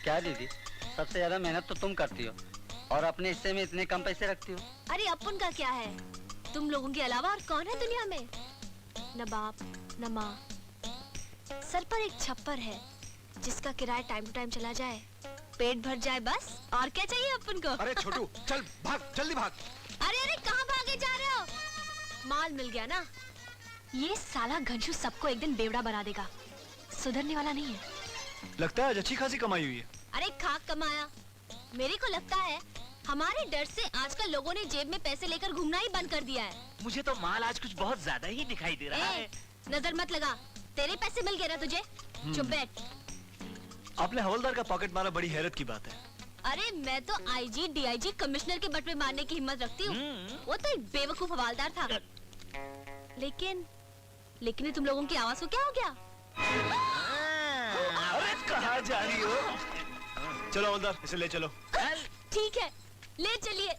क्या दीदी, सबसे ज्यादा मेहनत तो तुम करती हो और अपने हिस्से में इतने कम पैसे रखती हो। अरे अपन का क्या है, तुम लोगों के अलावा और कौन है दुनिया में? न बाप न माँ, सर पर एक छप्पर है जिसका किराया टाइम टू टाइम चला जाए, पेट भर जाए, बस और क्या चाहिए अपन को। अरे छोटू चल भाग, जल्दी भाग। अरे अरे कहाँ भागे जा रहे हो? माल मिल गया ना? ये साला घंशू सबको एक दिन बेवड़ा बना देगा, सुधरने वाला नहीं है। लगता है आज अच्छी खासी कमाई हुई है। अरे खाक कमाया, मेरे को लगता है हमारे डर से आजकल लोगों ने जेब में पैसे लेकर घूमना ही बंद कर दिया है। मुझे तो माल आज कुछ बहुत ज्यादा ही दिखाई दे रहा है। नजर मत लगा, तेरे पैसे मिल गए ना तुझे? चुप बैठ। आपने हवलदार का पॉकेट मारा, बड़ी हैरत की बात है। अरे मैं तो आईजी डीआईजी कमिश्नर के बटवे मारने की हिम्मत रखती हूँ, वो तो एक बेवकूफ हवालदार था। लेकिन लेकिन तुम लोगों की आवाज को क्या हो गया? अरे कहाँ जा रही हो? चलो हवलदार, इसे ले चलो। ठीक है, ले चलिए।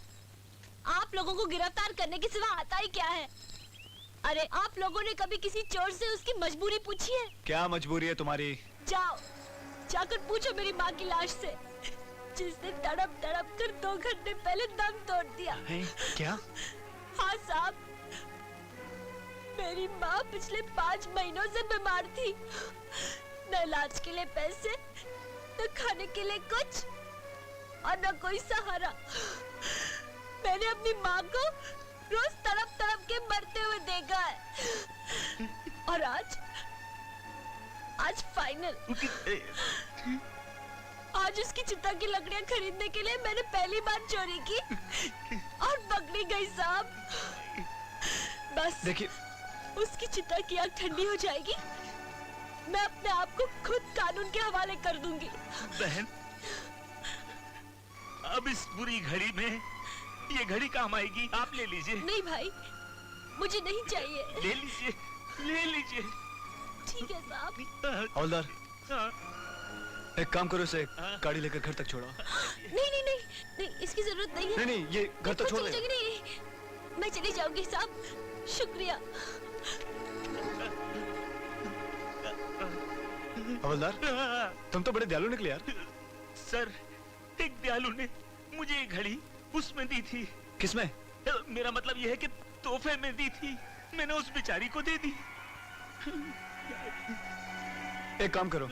आप लोगों को गिरफ्तार करने के सिवा आता ही क्या है? अरे आप लोगों ने कभी किसी चोर से उसकी मजबूरी पूछी है? क्या मजबूरी है तुम्हारी? जाओ, जाकर पूछो मेरी माँ की लाश से, जिसने तड़प तड़प कर 2 घंटे पहले दम तोड़ दिया। क्या? हाँ साहब, मेरी माँ पिछले 5 महीनों से बीमार थी, न इलाज के लिए पैसे, न खाने के लिए कुछ और न कोई सहारा। मैंने अपनी माँ को रोज तड़प तड़प के मरते हुए देखा है और आज फाइनल, आज उसकी चिता की लकड़ियां खरीदने के लिए मैंने पहली बार चोरी की और पकड़ी गई साहब। बस देखिए, उसकी चिता की आग ठंडी हो जाएगी, मैं अपने आप को खुद कानून के हवाले कर दूंगी। बहन, अब इस बुरी घड़ी में ये घड़ी काम आएगी, आप ले लीजिए। नहीं भाई, मुझे नहीं चाहिए। ले लीजिए, ले लीजिए। ठीक है साहब। हवलदार, एक काम करो, इसे गाड़ी लेकर घर तक छोड़ो। नहीं नहीं नहीं नहीं, इसकी जरूरत नहीं है। नहीं नहीं, ये घर तक छोड़ दे। नहीं, मैं चली जाऊंगी साहब, शुक्रिया। हवलदार, तुम तो बड़े दयालु निकले यार। सर, एक दयालु ने मुझे ये घड़ी उसमें दी थी। किसमें? मेरा मतलब यह है कि तोहफे में दी थी, मैंने उस बेचारी को दे दी। एक काम करो,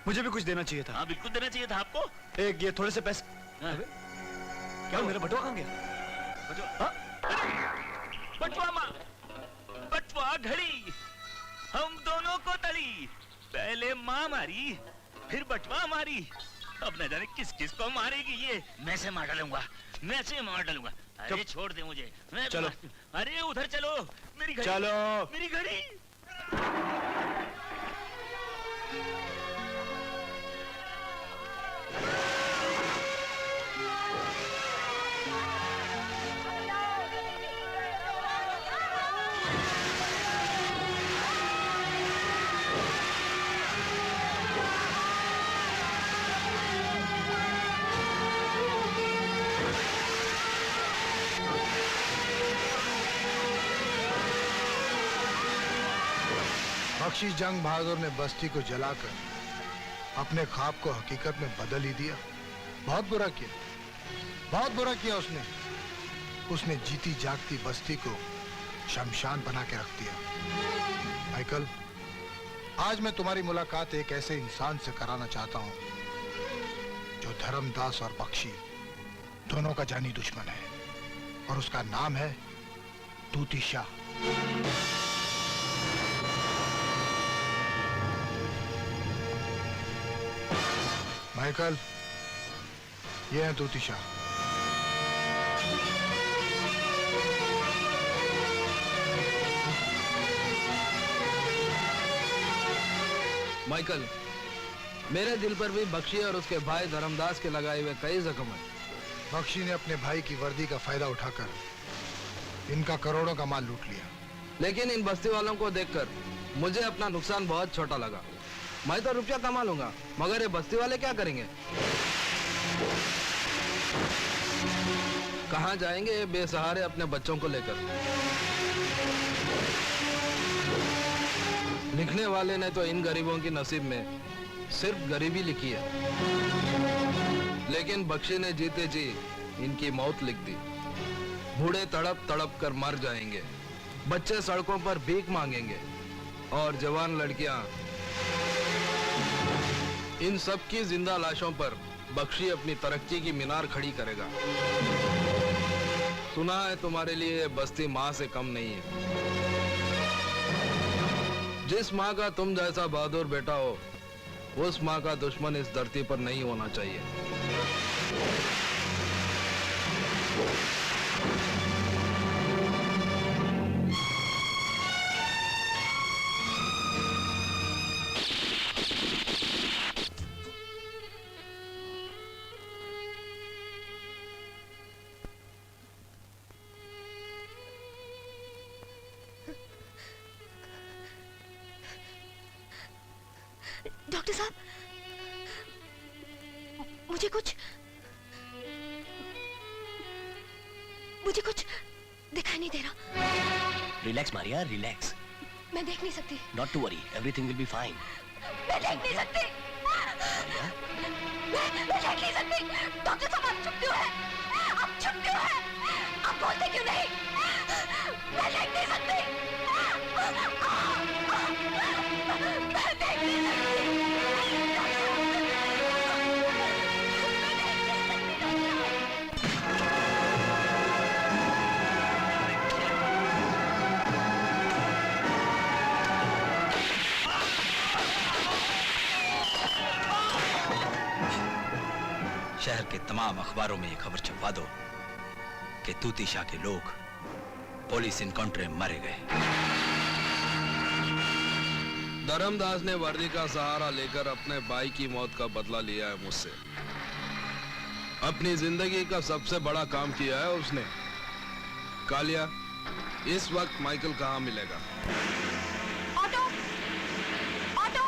मुझे भी कुछ देना चाहिए था। हाँ बिल्कुल देना चाहिए था आपको। एक ये थोड़े से पैसे। क्या मेरा बटुआ कहाँ गया? बटुआ माँ, बटुआ घड़ी हम दोनों को तड़ी, पहले माँ मारी फिर बटुआ मारी, अब न जाने किस किस को मारेगी ये। मैं से मार डालूंगा, मैं से मार डालूंगा। अरे छोड़ दे मुझे, मैं चलो। अरे उधर चलो, मेरी घड़ी, चलो मेरी घड़ी। बख्शी जंग बहादुर ने बस्ती को जलाकर अपने ख्वाब को हकीकत में बदल ही दिया। बहुत बुरा किया, बहुत बुरा किया उसने। उसने जीती जागती बस्ती को शमशान बना के रख दिया। माइकल, आज मैं तुम्हारी मुलाकात एक ऐसे इंसान से कराना चाहता हूं जो धर्मदास और बख्शी दोनों का जानी दुश्मन है, और उसका नाम है तूती शाह। माइकल, ये है तूती शाह। माइकल, मेरे दिल पर भी बख्शी और उसके भाई धर्मदास के लगाए हुए कई जख्म हैं। बख्शी ने अपने भाई की वर्दी का फायदा उठाकर इनका करोड़ों का माल लूट लिया। लेकिन इन बस्ती वालों को देखकर मुझे अपना नुकसान बहुत छोटा लगा। मैं तो रुपया कमा लूंगा, मगर ये बस्ती वाले क्या करेंगे? कहाँ जाएंगे ये बेसहारे अपने बच्चों को लेकर? लिखने वाले ने तो इन गरीबों की नसीब में सिर्फ गरीबी लिखी है, लेकिन बख्शी ने जीते जी इनकी मौत लिख दी। बूढ़े तड़प तड़प कर मर जाएंगे, बच्चे सड़कों पर भीख मांगेंगे और जवान लड़कियां। इन सब की जिंदा लाशों पर बख्शी अपनी तरक्की की मीनार खड़ी करेगा। सुना है तुम्हारे लिए बस्ती माँ से कम नहीं है। जिस माँ का तुम जैसा बहादुर बेटा हो, उस माँ का दुश्मन इस धरती पर नहीं होना चाहिए। डॉक्टर साहब, मुझे कुछ दिखाई नहीं दे रहा। Relax Maria, relax. मैं देख नहीं सकती। Not to worry, everything will be fine. मैं देख नहीं सकती। मैं देख नहीं सकती। डॉक्टर साहब, आप चुप क्यों हैं? आप चुप क्यों हैं? आप बोलते क्यों नहीं? मैं देख नहीं सकती। मैं देख नहीं सकती। शहर के तमाम अखबारों में ये खबर छपवा दो कि तूती शाह के लोग पुलिस इनकाउंटर में मारे गए। धर्मदास ने वर्दी का सहारा लेकर अपने भाई की मौत का बदला लिया है मुझसे। अपनी जिंदगी का सबसे बड़ा काम किया है उसने। कालिया, इस वक्त माइकल कहाँ मिलेगा? Auto, auto.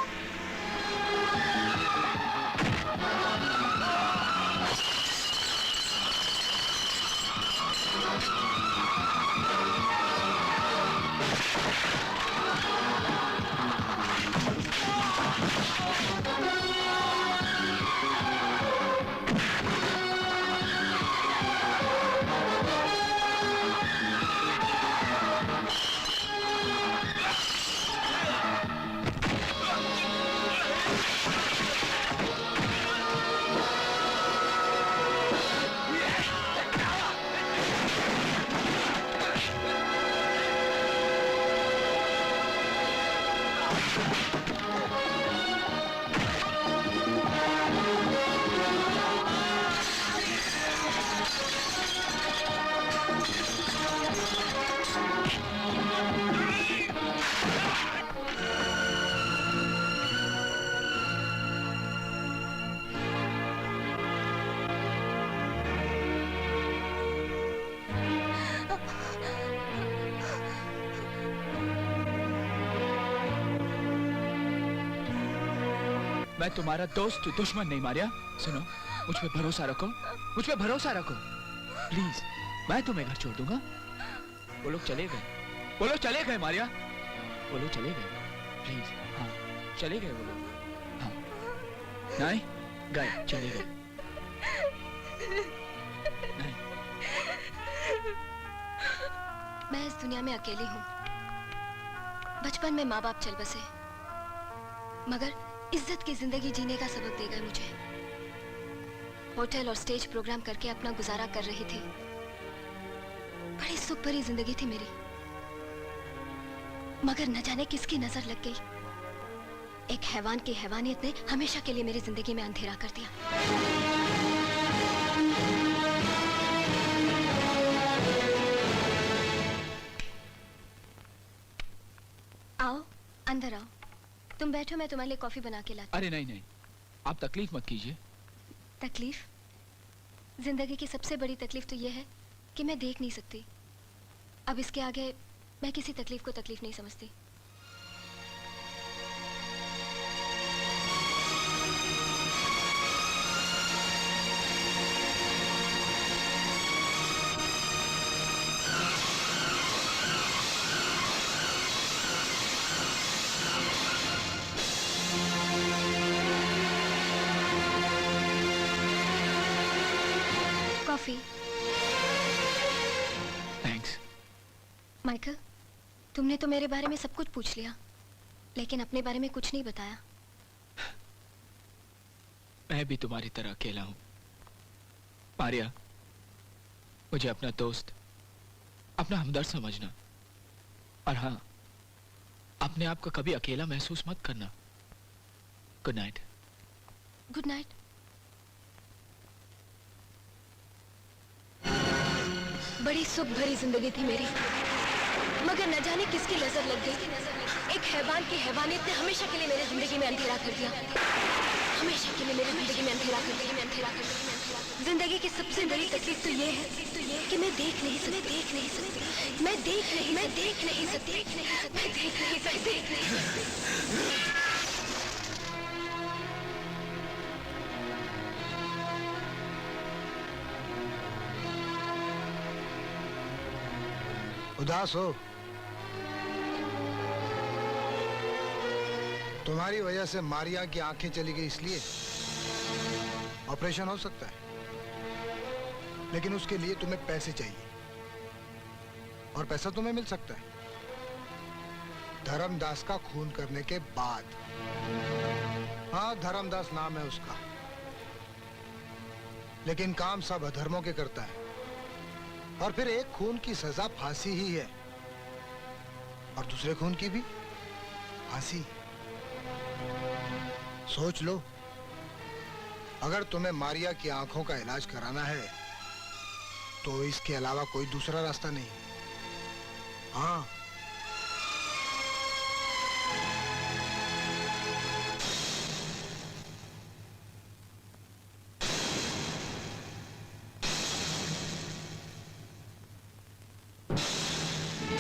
मैं तुम्हारा दोस्त दुश्मन नहीं मारिया। सुनो, मुझ पे भरोसा रखो, मुझ पे भरोसा रखो प्लीज। मैं तुम्हें घर छोड़ दूंगा। वो लोग चले गए, वो लोग चले गए मारिया, वो लोग चले गए प्लीज। हाँ, चले गए वो लोग। हाँ, नहीं गए, चले गए। नहीं, मैं इस दुनिया में अकेली हूँ। बचपन में माँ बाप चल बसे, मगर इज्जत की जिंदगी जीने का सबक दे गए मुझे। होटल और स्टेज प्रोग्राम करके अपना गुजारा कर रही थी। बड़ी सुख भरी जिंदगी थी मेरी, मगर न जाने किसकी नजर लग गई। एक हैवान की हैवानियत ने हमेशा के लिए मेरी जिंदगी में अंधेरा कर दिया। आओ, अंदर आओ। तुम बैठो, मैं तुम्हारे लिए कॉफी बना के लाती। अरे नहीं नहीं, आप तकलीफ मत कीजिए। तकलीफ? जिंदगी की सबसे बड़ी तकलीफ तो यह है कि मैं देख नहीं सकती। अब इसके आगे मैं किसी तकलीफ को तकलीफ नहीं समझती। कॉफी। थैंक्स। माइकल, तुमने तो मेरे बारे में सब कुछ पूछ लिया, लेकिन अपने बारे में कुछ नहीं बताया। मैं भी तुम्हारी तरह अकेला हूं मारिया। मुझे अपना दोस्त, अपना हमदर्द समझना, और हाँ, अपने आप को कभी अकेला महसूस मत करना। Good night. Good night. बड़ी सुख भरी जिंदगी थी मेरी, मगर न जाने किसकी नजर लग गई। एक हैवान की हैवानियत ने हमेशा के लिए मेरी जिंदगी में अंधेरा कर दिया, हमेशा के लिए मेरी जिंदगी में अंधेरा कर दिया। जिंदगी की सबसे बड़ी तकलीफ तो ये है कि मैं देख नहीं सकती। मैं देख नहीं सकती। उदास हो? तुम्हारी वजह से मारिया की आंखें चली गई, इसलिए ऑपरेशन हो सकता है, लेकिन उसके लिए तुम्हें पैसे चाहिए, और पैसा तुम्हें मिल सकता है धर्मदास का खून करने के बाद। हाँ, धर्मदास नाम है उसका, लेकिन काम सब अधर्मों के करता है, और फिर एक खून की सजा फांसी ही है, और दूसरे खून की भी फांसी। सोच लो, अगर तुम्हें मारिया की आंखों का इलाज कराना है तो इसके अलावा कोई दूसरा रास्ता नहीं। हाँ,